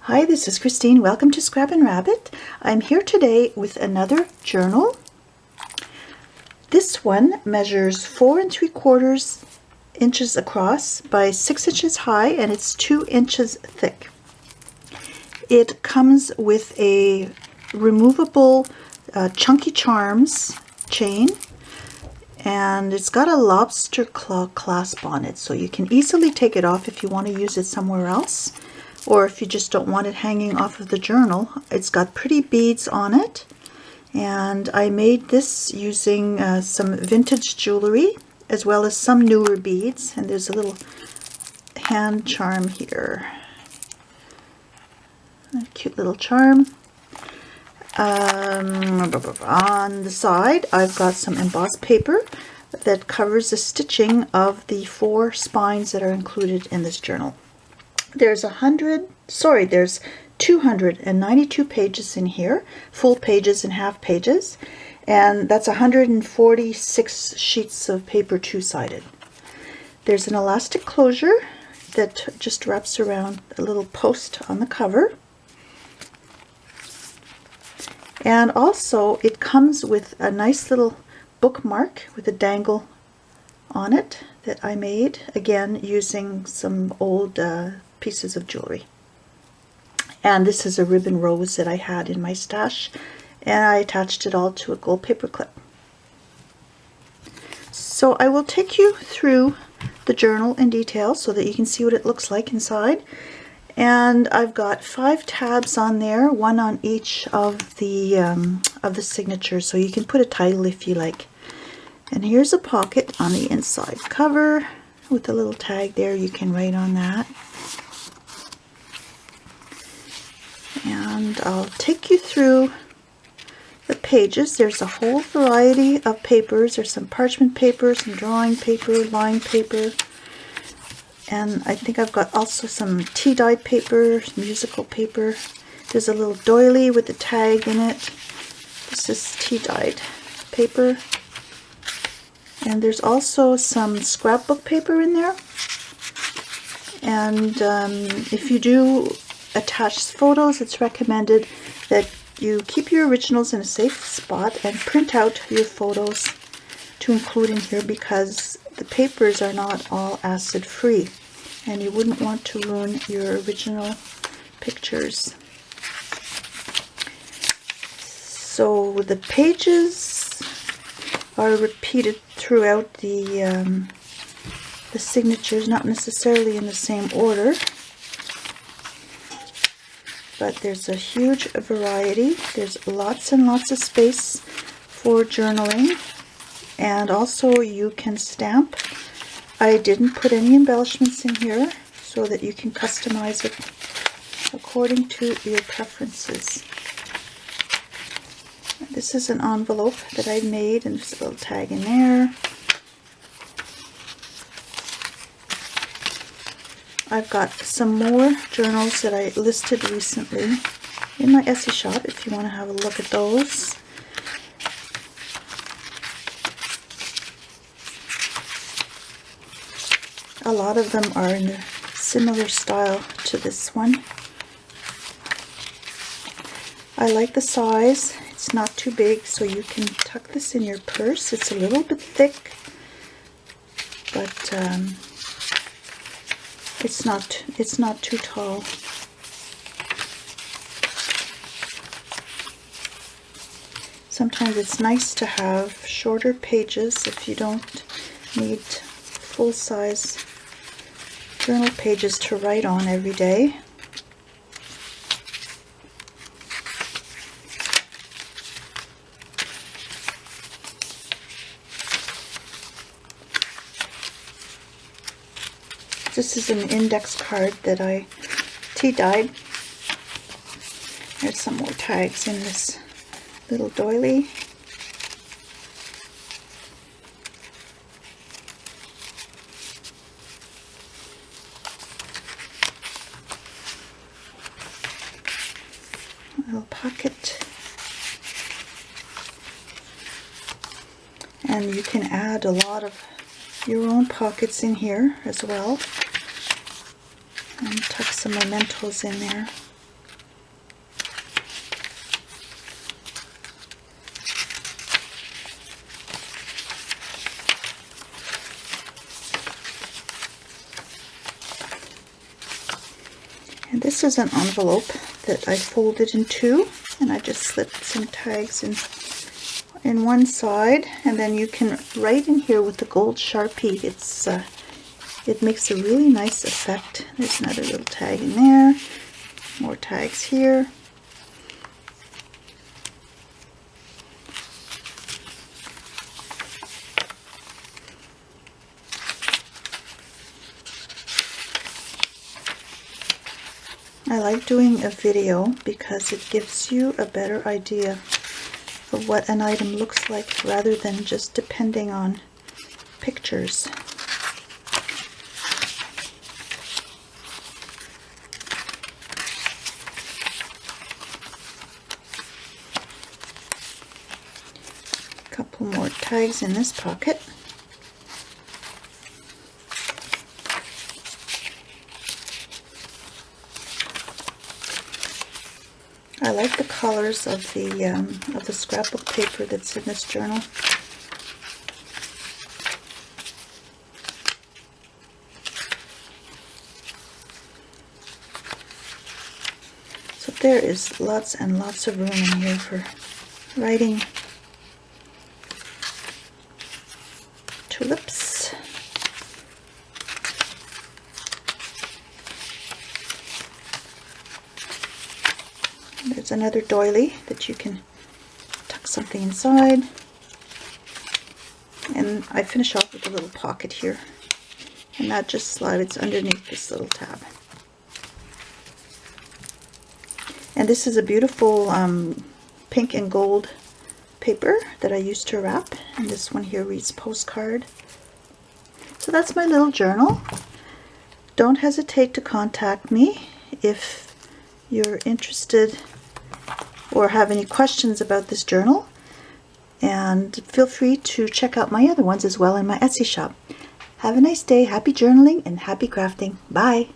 Hi, this is Christine. Welcome to Scrap and Rabbit. I'm here today with another journal. This one measures 4 3/4 inches across by 6 inches high, and it's 2 inches thick. It comes with a removable Chunky Charms chain, and it's got a lobster claw clasp on it, so you can easily take it off if you want to use it somewhere else, or if you just don't want it hanging off of the journal. It's got pretty beads on it, and I made this using some vintage jewelry as well as some newer beads, and there's a little hand charm here. A cute little charm. On the side I've got some embossed paper that covers the stitching of the 4 spines that are included in this journal. There's 292 pages in here, full pages and half pages, and that's 146 sheets of paper, two-sided. There's an elastic closure that just wraps around a little post on the cover, and also it comes with a nice little bookmark with a dangle on it that I made, again using some old pieces of jewelry. And this is a ribbon rose that I had in my stash, and I attached it all to a gold paper clip. So I will take you through the journal in detail so that you can see what it looks like inside. And I've got 5 tabs on there, one on each of the signatures, so you can put a title if you like. And here's a pocket on the inside cover with a little tag there. You can write on that. And I'll take you through the pages. There's a whole variety of papers. There's some parchment paper, some drawing paper, line paper, and I think I've got also some tea-dyed paper, musical paper. There's a little doily with a tag in it. This is tea-dyed paper. And there's also some scrapbook paper in there. And if you do attach photos, it's recommended that you keep your originals in a safe spot and print out your photos to include in here, because the papers are not all acid free and you wouldn't want to ruin your original pictures. So the pages are repeated throughout the signatures, not necessarily in the same order, but there's a huge variety. There's lots and lots of space for journaling, and also you can stamp. I didn't put any embellishments in here so that you can customize it according to your preferences. This is an envelope that I made, and there's a little tag in there. I've got some more journals that I listed recently in my Etsy shop if you want to have a look at those. A lot of them are in a similar style to this one. I like the size. It's not too big, so you can tuck this in your purse. It's a little bit thick, but it's not too tall. Sometimes it's nice to have shorter pages if you don't need full-size journal pages to write on every day. This is an index card that I tea-dyed. There's some more tags in this little doily. A little pocket. And you can add a lot of your own pockets in here as well. And tuck some mementos in there. And this is an envelope that I folded in two, and I just slipped some tags in one side, and then you can write in here with the gold Sharpie. It makes a really nice effect. There's another little tag in there, more tags here. I like doing a video because it gives you a better idea of what an item looks like rather than just depending on pictures. A couple more tags in this pocket. I like the colors of the scrapbook paper that's in this journal. So there is lots and lots of room in here for writing. Tulips. There's another doily that you can tuck something inside. And I finish off with a little pocket here. And that just slides underneath this little tab. And this is a beautiful pink and gold paper that I used to wrap. And this one here reads postcard. So that's my little journal. Don't hesitate to contact me if you're interested or have any questions about this journal, and feel free to check out my other ones as well in my Etsy shop. Have a nice day, happy journaling, and happy crafting. Bye!